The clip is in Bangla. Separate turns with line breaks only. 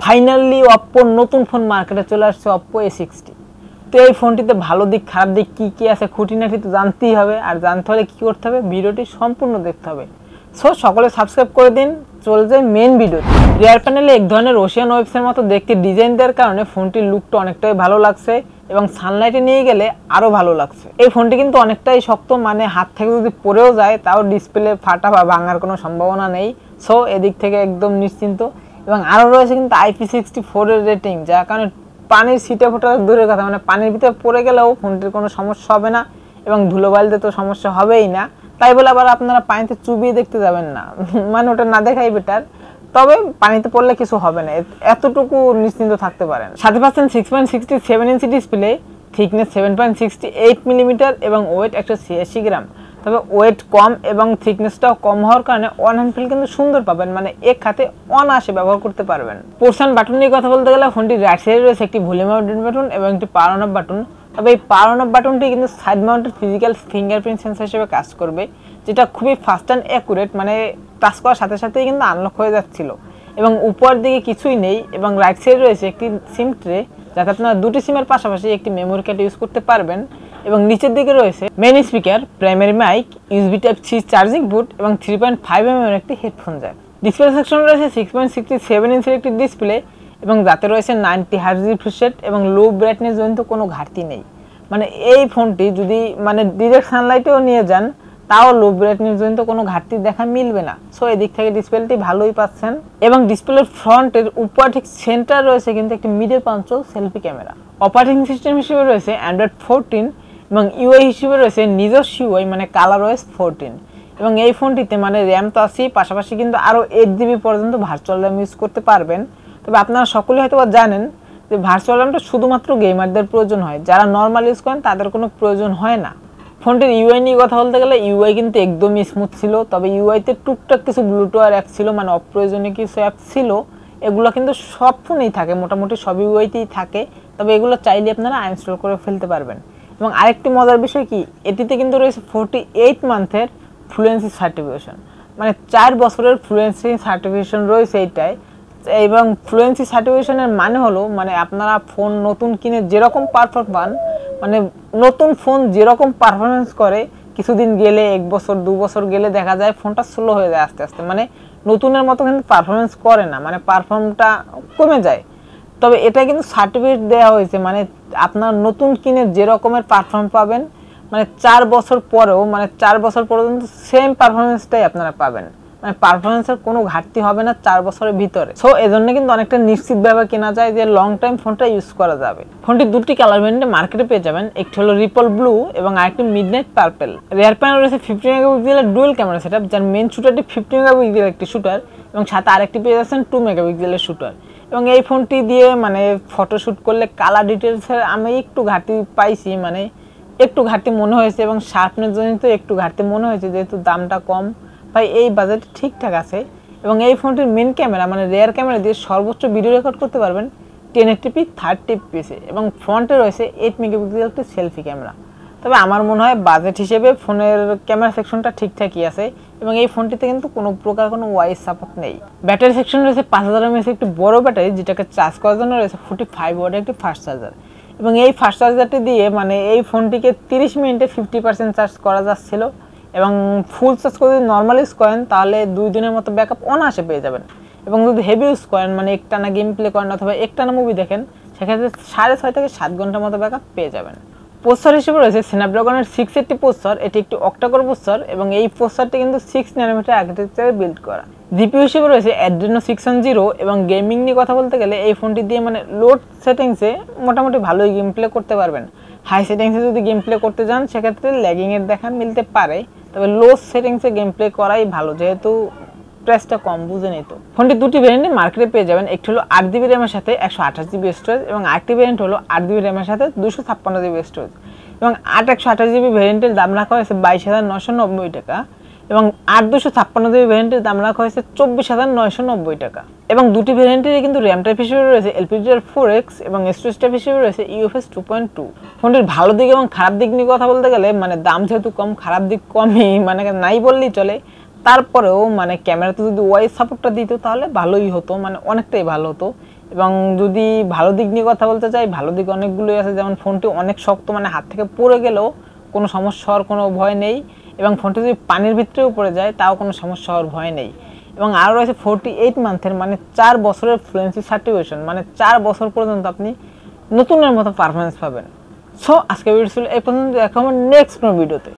ফাইনালি অপ্পোর নতুন ফোন মার্কেটে চলে আসছে, অপ্পো A60। তো এই ফোনটিতে ভালো দিক খারাপ দিক কী আছে খুঁটিনাটি তো জানতেই হবে, আর জানতে হলে কী করতে হবে, ভিডিওটি সম্পূর্ণ দেখতে হবে। সো সকলে সাবস্ক্রাইব করে দিন, চলে যায় মেন ভিডিও। রিয়ার প্যানেলে এক ধরনের ওশিয়ান ওয়েভসের মতো দেখতে ডিজাইন দেওয়ার কারণে ফোনটির লুকটা অনেকটাই ভালো লাগছে এবং সানলাইটে নিয়ে গেলে আরও ভালো লাগছে। এই ফোনটি কিন্তু অনেকটাই শক্ত, মানে হাত থেকে যদি পড়েও যায় তাও ডিসপ্লে ফাটা বা ভাঙার কোনো সম্ভাবনা নেই। সো এদিক থেকে একদম নিশ্চিন্ত। এবং আরও রয়েছে কিন্তু IP64 এর রেটিং, যার কারণে পানির ছিটে ফোটা দূরের কথা, মানে পানির ভিতরে পড়ে গেলেও ফোনটির কোনো সমস্যা হবে না এবং ধুলোবালিতে তো সমস্যা হবেই না। তাই বলে আবার আপনারা পানিতে চুবিয়ে দেখতে যাবেন না, মানে ওটা না দেখাই বেটার। তবে পানিতে পড়লে কিছু হবে না, এতটুকু নিশ্চিন্ত থাকতে পারেন। সাথে পাচ্ছেন 6.67 ইঞ্চি ডিসপ্লে, থিকনেস 7.68 মিলিমিটার এবং ওয়েট 186 গ্রাম। তবে ওয়েট কম এবং থিকনেসটাও কম হওয়ার কারণে অন হ্যান্ড ফিল কিন্তু সুন্দর পাবেন, মানে এক হাতে অনায়াসে ব্যবহার করতে পারবেন। পোর্শন বাটন নিয়ে কথা বলতে গেলে ফোনটির রাইট সাইডে রয়েছে একটি ভলিউম মাউন্টেড বাটন এবং একটি পাওয়ার অন অফ বাটন। তবে এই পাওয়ার অন অফ বাটনটি কিন্তু side mounted physical fingerprint sensor হিসেবে কাজ করবে, যেটা খুবই ফাস্ট অ্যান্ড অ্যাকুরেট, মানে টাচ করার সাথে সাথেই কিন্তু আনলক হয়ে যাচ্ছিল। এবং উপর দিকে কিছুই নেই এবং রাইট সাইডে রয়েছে একটি সিম ট্রে, যাতে আপনারা দুটি সিমের পাশাপাশি একটি মেমোরি কার্ড ইউজ করতে পারবেন। এবং নিচের দিকে রয়েছে main speaker, primary mic, USB Type-C charging port এবং 3.5mm এর একটি হেডফোন জ্যাক। ডিসপ্লে সেকশনে রয়েছে 6.67 ইঞ্চির একটি ডিসপ্লে এবং যাতে রয়েছে 90 Hz রিফ্রেশ রেট এবং লো ব্রাইটনেস জনিত কোনো ঘাটতি নেই। মানে এই ফোনটি যদি ডিরেক্ট সানলাইটেও নিয়ে যান তাও লো ব্রাইটনেস জনিত কোনো ঘাটতি দেখা মিলবে না। সো এদিক থেকে ডিসপ্লেটি ভালোই পাচ্ছেন। এবং ডিসপ্লের ফ্রন্টের উপর ঠিক সেন্টার রয়েছে কিন্তু একটি middle পাঞ্চল selfie camera. Operating system হিসেবে রয়েছে Android 14 এবং ইউআই হিসেবে রয়েছে নিজস্ব ইউআই, মানে ColorOS 14। এবং এই ফোনটিতে মানে র্যাম তো আছেই, পাশাপাশি কিন্তু আরও 8GB পর্যন্ত ভার্চুয়াল র্যাম ইউজ করতে পারবেন। তবে আপনারা সকলে হয়তো জানেন যে ভার্চুয়াল র্যামটা শুধুমাত্র গেমারদের প্রয়োজন হয়, যারা নর্মাল ইউজ করেন তাদের কোনো প্রয়োজন হয় না। ফোনটির ইউআই নিয়ে কথা বলতে গেলে ইউআই কিন্তু একদমই স্মুথ ছিল, তবে ইউআইতে টুকটাক কিছু ব্লুটুথ অ্যাপ ছিল, মানে অপ্রয়োজনীয় কিছু অ্যাপ ছিল। এগুলো কিন্তু সব ফোনেই থাকে, মোটামুটি সব ইউআইতেই থাকে, তবে এগুলো চাইলে আপনারা আনইনস্টল করে ফেলতে পারবেন। এবং আরেকটি মজার বিষয় কি, এটিতে কিন্তু রয়েছে 48 মান্থের ফ্লুয়েন্সি সার্টিফিকেশন, মানে 4 বছরের ফ্লুয়েন্সি সার্টিফিকেশন রয়েছে এইটাই। এবং ফ্লুয়েন্সি সার্টিফিকেশনের মানে হলো, মানে আপনারা ফোন নতুন কিনে যেরকম পারফরমেন্স পান, মানে নতুন ফোন যেরকম পারফরমেন্স করে কিছুদিন গেলে 1 বছর 2 বছর গেলে দেখা যায় ফোনটা স্লো হয়ে যায় আস্তে আস্তে, মানে নতুনের মতো কিন্তু পারফরমেন্স করে না, মানে পারফর্মটা কমে যায়। তবে এটা কিন্তু সার্টিফিকেট দেওয়া হয়েছে, মানে আপনার নতুন কিনে যে রকমের পারফর্ম পাবেন, মানে 4 বছর পরেও, মানে 4 বছর পর্যন্ত সেম পারফরমেন্সটাই আপনারা পাবেন, মানে পারফরমেন্সের কোনো ঘাটতি হবে না 4 বছরের ভিতরে। সো এজন্য কিন্তু অনেকটা নিশ্চিতভাবে কেনা যায় যে লং টাইম ফোনটা ইউজ করা যাবে। ফোনটি দুটি কালার ভেরিয়েন্টে মার্কেটে পেয়ে যাবেন, একটি হলো রিপল ব্লু এবং আরেকটি মিডনাইট পার্পল। রিয়ার প্যানেল রয়েছে 50 মেগাপিক্সেলের ডুয়াল ক্যামেরা সেটআপ, যার মেইন শুটারটি 50 মেগাপিক্সেলের একটি শুটার এবং সাথে আরেকটি পেয়ে যাচ্ছেন 2 মেগাপিক্সেলের শুটার। এবং এই ফোনটি দিয়ে মানে ফটোশ্যুট করলে কালার ডিটেলসের আমি একটু ঘাটতি পাইছি, মানে একটু ঘাটতি মনে হয়েছে এবং শার্পনেস জনিত একটু ঘাটতি মনে হয়েছে, যেহেতু দামটা কম। ভাই এই বাজেট ঠিকঠাক আছে। এবং এই ফোনটির মেন ক্যামেরা, মানে রিয়ার ক্যামেরা দিয়ে সর্বোচ্চ ভিডিও রেকর্ড করতে পারবেন 1080p 30fps এবং ফ্রন্টে রয়েছে 8 মেগাপিক্সেল একটি সেলফি ক্যামেরা। তবে আমার মনে হয় বাজেট হিসেবে ফোনের ক্যামেরা সেকশনটা ঠিকঠাকই আছে এবং এই ফোনটিতে কিন্তু কোনো প্রকার কোনো ওয়াইস সাপোর্ট নেই। ব্যাটারি সেকশন রয়েছে 5000 mAh একটি বড় ব্যাটারি, যেটাকে চার্জ করার জন্য রয়েছে 45 ওয়াটের একটি ফাস্ট চার্জার। এবং এই ফাস্ট চার্জারটি দিয়ে মানে এই ফোনটিকে 30 মিনিটে 50% চার্জ করা যাচ্ছিল এবং ফুল চার্জ করে যদি নর্মাল ইউজ করেন তাহলে 2 দিনের মতো ব্যাকআপ অনায়াসে পেয়ে যাবেন। এবং যদি হেভি ইউজ করেন, মানে একটানা গেম প্লে করেন অথবা একটানা মুভি দেখেন, সেক্ষেত্রে 6.5 থেকে 7 ঘন্টার মতো ব্যাকআপ পেয়ে যাবেন। প্রসেসর হিসেবে রয়েছে স্ন্যাপড্রাগনের 680 প্রসেসর, এটি একটি অক্টাকোর প্রসেসর এবং এই প্রসেসরটি কিন্তু 6 ন্যানোমিটার আর্কিটেকচারে বিল্ড করা। জিপিইউ হিসেবে রয়েছে Adreno 610 এবং গেমিং নিয়ে কথা বলতে গেলে এই ফোনটি দিয়ে মানে লোড সেটিংসে মোটামুটি ভালোই গেম প্লে করতে পারবেন। হাই সেটিংসে যদি গেম প্লে করতে যান সেক্ষেত্রে ল্যাগিংয়ের দেখা মিলতে পারে, তবে লো সেটিংসে গেম প্লে করাই ভালো, যেহেতু প্রাইসটা কম, বুঝে নিত। ফোনটি দুটি ভ্যারিয়েন্টে মার্কেটে পেয়ে যাবেন, একটি হলো 8GB র্যামের সাথে 128GB স্টোরেজ এবং আরেকটি ভ্যারিয়েন্ট হলো 8GB র্যামের সাথে 256GB স্টোরেজ। এবং 128GB ভ্যারিয়েন্টের দাম রাখা হয়েছে 22,990 টাকা এবং 256GB ভ্যারিয়েন্টের দাম রাখা হয়েছে 24,990 টাকা। এবং দুটি ভ্যারিয়েন্টের কিন্তু র্যাম টাইপ হিসেবে রয়েছে LPDDR4X এবং স্টোরেজ টাইপ হিসেবে রয়েছে UFS 2.2। ফোনটির ভালো দিক এবং খারাপ দিক নিয়ে কথা বলতে গেলে মানে দাম যেহেতু কম, খারাপ দিক কমই, মানে নাই বললেই চলে। তারপরেও মানে ক্যামেরাতে যদি ওয়াইস সাপোর্টটা দিত তাহলে ভালোই হতো, মানে অনেকটাই ভালো হতো। এবং যদি ভালো দিক নিয়ে কথা বলতে চাই, ভালো দিক অনেকগুলোই আছে, যেমন ফোনটি অনেক শক্ত, মানে হাত থেকে পড়ে গেলেও কোনো সমস্যা হওয়ার কোনো ভয় নেই, এবং ফোনটি যদি পানির ভিতরেও পড়ে যায় তাও কোনো সমস্যা হওয়ার ভয় নেই। এবং আরও রয়েছে 48 মান্থের, মানে 4 বছরের ফ্লুয়েন্সি সার্টিফিকেশন, মানে 4 বছর পর্যন্ত আপনি নতুনের মতো পারফরমেন্স পাবেন। সো আজকে ভিডিও ছিল এই পর্যন্ত, দেখা হবে নেক্সট কোনো ভিডিওতে।